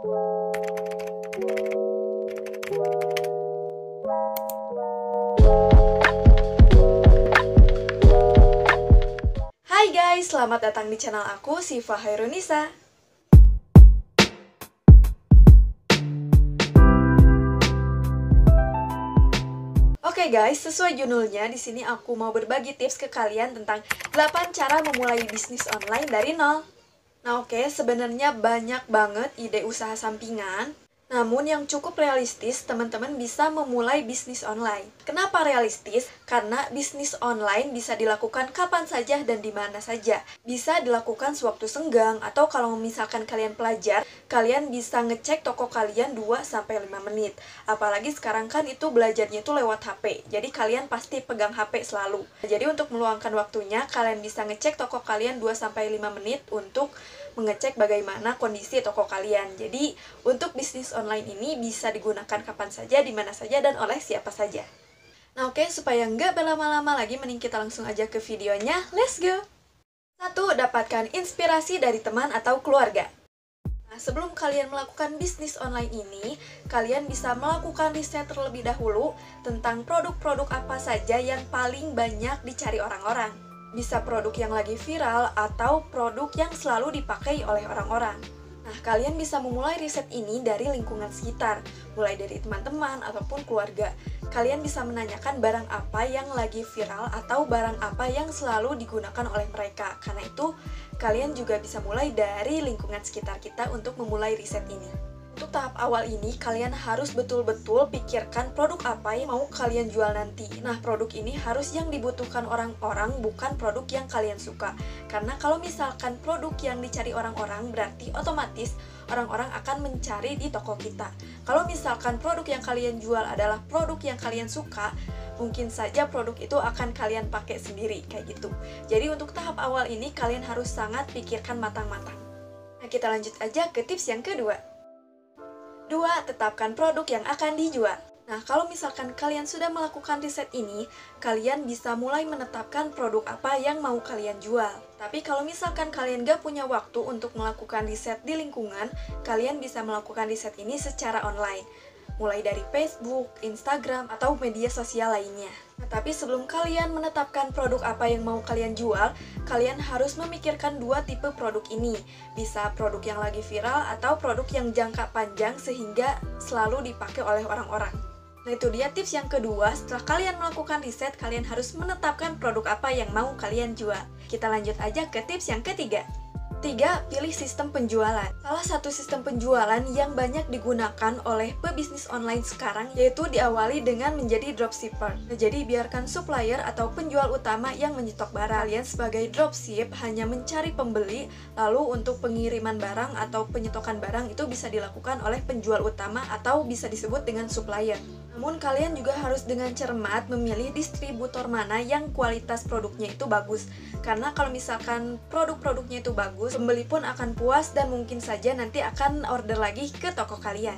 Hai guys, selamat datang di channel aku, Siva Hairunisa. Oke guys, sesuai judulnya, di sini aku mau berbagi tips ke kalian tentang 8 cara memulai bisnis online dari nol. Nah oke, sebenarnya banyak banget ide usaha sampingan. Namun yang cukup realistis, teman-teman bisa memulai bisnis online. Kenapa realistis? Karena bisnis online bisa dilakukan kapan saja dan di mana saja. Bisa dilakukan sewaktu senggang, atau kalau misalkan kalian pelajar, kalian bisa ngecek toko kalian 2-5 menit. Apalagi sekarang kan itu belajarnya itu lewat HP, jadi kalian pasti pegang HP selalu. Jadi untuk meluangkan waktunya, kalian bisa ngecek toko kalian 2-5 menit untuk mengecek bagaimana kondisi toko kalian. Jadi, untuk bisnis online ini bisa digunakan kapan saja, di mana saja, dan oleh siapa saja. Nah oke, supaya nggak berlama-lama lagi, mending kita langsung aja ke videonya. Let's go! 1. Dapatkan inspirasi dari teman atau keluarga. Nah, sebelum kalian melakukan bisnis online ini, kalian bisa melakukan riset terlebih dahulu tentang produk-produk apa saja yang paling banyak dicari orang-orang. Bisa produk yang lagi viral atau produk yang selalu dipakai oleh orang-orang. Nah, kalian bisa memulai riset ini dari lingkungan sekitar, mulai dari teman-teman ataupun keluarga. Kalian bisa menanyakan barang apa yang lagi viral atau barang apa yang selalu digunakan oleh mereka. Karena itu, kalian juga bisa mulai dari lingkungan sekitar kita untuk memulai riset ini. Untuk tahap awal ini, kalian harus betul-betul pikirkan produk apa yang mau kalian jual nanti. Nah, produk ini harus yang dibutuhkan orang-orang, bukan produk yang kalian suka. Karena kalau misalkan produk yang dicari orang-orang, berarti otomatis orang-orang akan mencari di toko kita. Kalau misalkan produk yang kalian jual adalah produk yang kalian suka, mungkin saja produk itu akan kalian pakai sendiri, kayak gitu. Jadi untuk tahap awal ini, kalian harus sangat pikirkan matang-matang. Nah, kita lanjut aja ke tips yang kedua. 2. Tetapkan produk yang akan dijual. Nah, kalau misalkan kalian sudah melakukan riset ini, kalian bisa mulai menetapkan produk apa yang mau kalian jual. Tapi kalau misalkan kalian gak punya waktu untuk melakukan riset di lingkungan, kalian bisa melakukan riset ini secara online. Mulai dari Facebook, Instagram, atau media sosial lainnya. Nah, tapi sebelum kalian menetapkan produk apa yang mau kalian jual, kalian harus memikirkan 2 tipe produk ini. Bisa produk yang lagi viral atau produk yang jangka panjang sehingga selalu dipakai oleh orang-orang. Nah, itu dia tips yang kedua. Setelah kalian melakukan riset, kalian harus menetapkan produk apa yang mau kalian jual. Kita lanjut aja ke tips yang ketiga. 3. Pilih sistem penjualan. Salah satu sistem penjualan yang banyak digunakan oleh pebisnis online sekarang yaitu diawali dengan menjadi dropshipper. Nah, jadi biarkan supplier atau penjual utama yang menyetok barang. Kalian sebagai dropship hanya mencari pembeli, lalu untuk pengiriman barang atau penyetokan barang itu bisa dilakukan oleh penjual utama atau bisa disebut dengan supplier. Namun kalian juga harus dengan cermat memilih distributor mana yang kualitas produknya itu bagus. Karena kalau misalkan produk-produknya itu bagus, pembeli pun akan puas dan mungkin saja nanti akan order lagi ke toko kalian.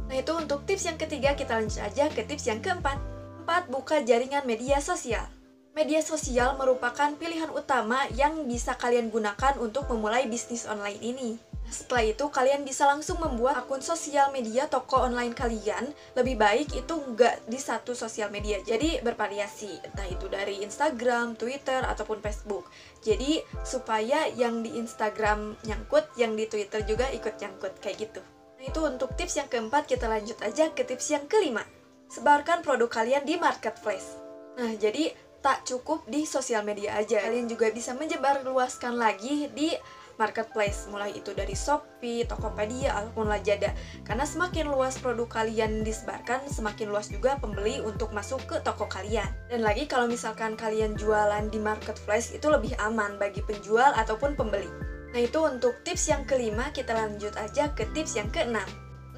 Nah, itu untuk tips yang ketiga. Kita lanjut aja ke tips yang keempat. 4. Buka jaringan media sosial. Media sosial merupakan pilihan utama yang bisa kalian gunakan untuk memulai bisnis online ini. Setelah itu, kalian bisa langsung membuat akun sosial media toko online kalian. Lebih baik itu nggak di satu sosial media, jadi bervariasi. Entah itu dari Instagram, Twitter, ataupun Facebook. Jadi, supaya yang di Instagram nyangkut, yang di Twitter juga ikut nyangkut, kayak gitu. Nah, itu untuk tips yang keempat. Kita lanjut aja ke tips yang kelima. Sebarkan produk kalian di marketplace. Nah, jadi tak cukup di sosial media aja. Kalian juga bisa menyebarluaskan lagi di marketplace, mulai itu dari Shopee, Tokopedia, ataupun Lazada. Karena semakin luas produk kalian disebarkan, semakin luas juga pembeli untuk masuk ke toko kalian. Dan lagi kalau misalkan kalian jualan di marketplace, itu lebih aman bagi penjual ataupun pembeli. Nah, itu untuk tips yang kelima. Kita lanjut aja ke tips yang keenam.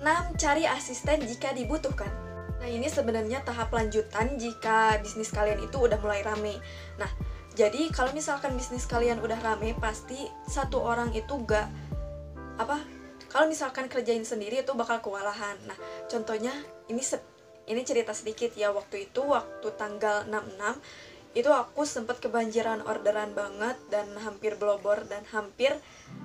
6. Cari asisten jika dibutuhkan. Nah, ini sebenarnya tahap lanjutan jika bisnis kalian itu udah mulai rame. Nah, jadi kalau misalkan bisnis kalian udah rame, pasti satu orang itu kalau misalkan kerjain sendiri itu bakal kewalahan. Nah, contohnya ini cerita sedikit ya. Waktu tanggal 66 itu aku sempet kebanjiran orderan banget dan hampir blobor dan hampir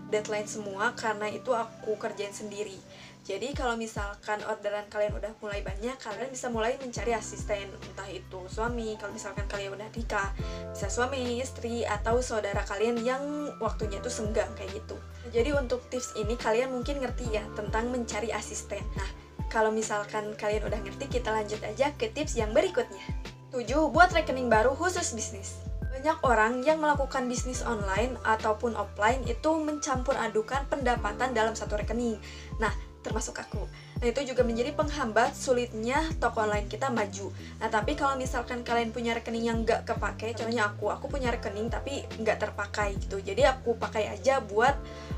deadline semua karena itu aku kerjain sendiri. Jadi kalau misalkan orderan kalian udah mulai banyak, kalian bisa mulai mencari asisten, entah itu suami, kalau misalkan kalian udah nikah, bisa suami, istri, atau saudara kalian yang waktunya itu senggang kayak gitu. Jadi untuk tips ini kalian mungkin ngerti ya tentang mencari asisten. Nah, kalau misalkan kalian udah ngerti, kita lanjut aja ke tips yang berikutnya. 7. Buat rekening baru khusus bisnis. Banyak orang yang melakukan bisnis online ataupun offline itu mencampur adukan pendapatan dalam satu rekening. Nah, termasuk aku. Nah, itu juga menjadi penghambat sulitnya toko online kita maju. Nah, tapi kalau misalkan kalian punya rekening yang nggak kepake, contohnya aku punya rekening tapi nggak terpakai gitu. Jadi aku pakai aja buat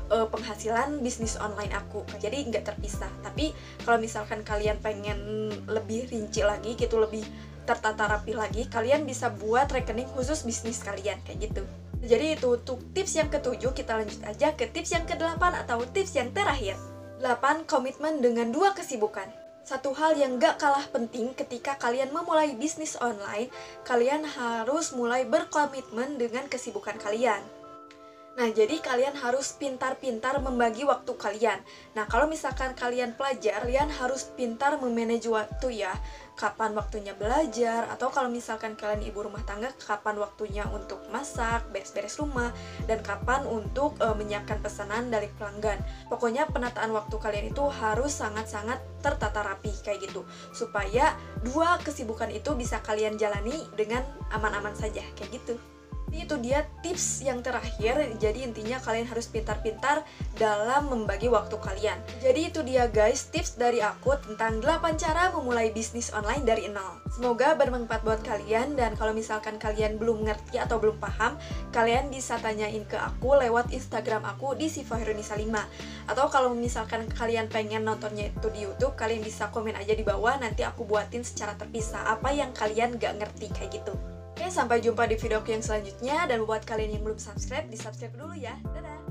penghasilan bisnis online aku. Jadi nggak terpisah. Tapi kalau misalkan kalian pengen lebih rinci lagi gitu, lebih tertata rapi lagi, kalian bisa buat rekening khusus bisnis kalian kayak gitu. Jadi itu untuk tips yang ke-7. Kita lanjut aja ke tips yang ke-8 atau tips yang terakhir. 8. Komitmen dengan 2 kesibukan. Satu hal yang gak kalah penting ketika kalian memulai bisnis online, kalian harus mulai berkomitmen dengan kesibukan kalian. Nah, jadi kalian harus pintar-pintar membagi waktu kalian. Nah, kalau misalkan kalian pelajar, kalian harus pintar memanage waktu ya. Kapan waktunya belajar, atau kalau misalkan kalian ibu rumah tangga, kapan waktunya untuk masak, beres-beres rumah, dan kapan untuk menyiapkan pesanan dari pelanggan. Pokoknya penataan waktu kalian itu harus sangat-sangat tertata rapi kayak gitu. Supaya 2 kesibukan itu bisa kalian jalani dengan aman-aman saja kayak gitu. Itu dia tips yang terakhir. Jadi intinya kalian harus pintar-pintar dalam membagi waktu kalian. Jadi itu dia guys, tips dari aku tentang 8 cara memulai bisnis online dari nol. Semoga bermanfaat buat kalian, dan kalau misalkan kalian belum ngerti atau belum paham, kalian bisa tanyain ke aku lewat Instagram aku di Sifahrunisa5. Atau kalau misalkan kalian pengen nontonnya itu di YouTube, kalian bisa komen aja di bawah, nanti aku buatin secara terpisah apa yang kalian gak ngerti kayak gitu. Oke, sampai jumpa di video yang selanjutnya, dan buat kalian yang belum subscribe, di subscribe dulu ya. Dadah!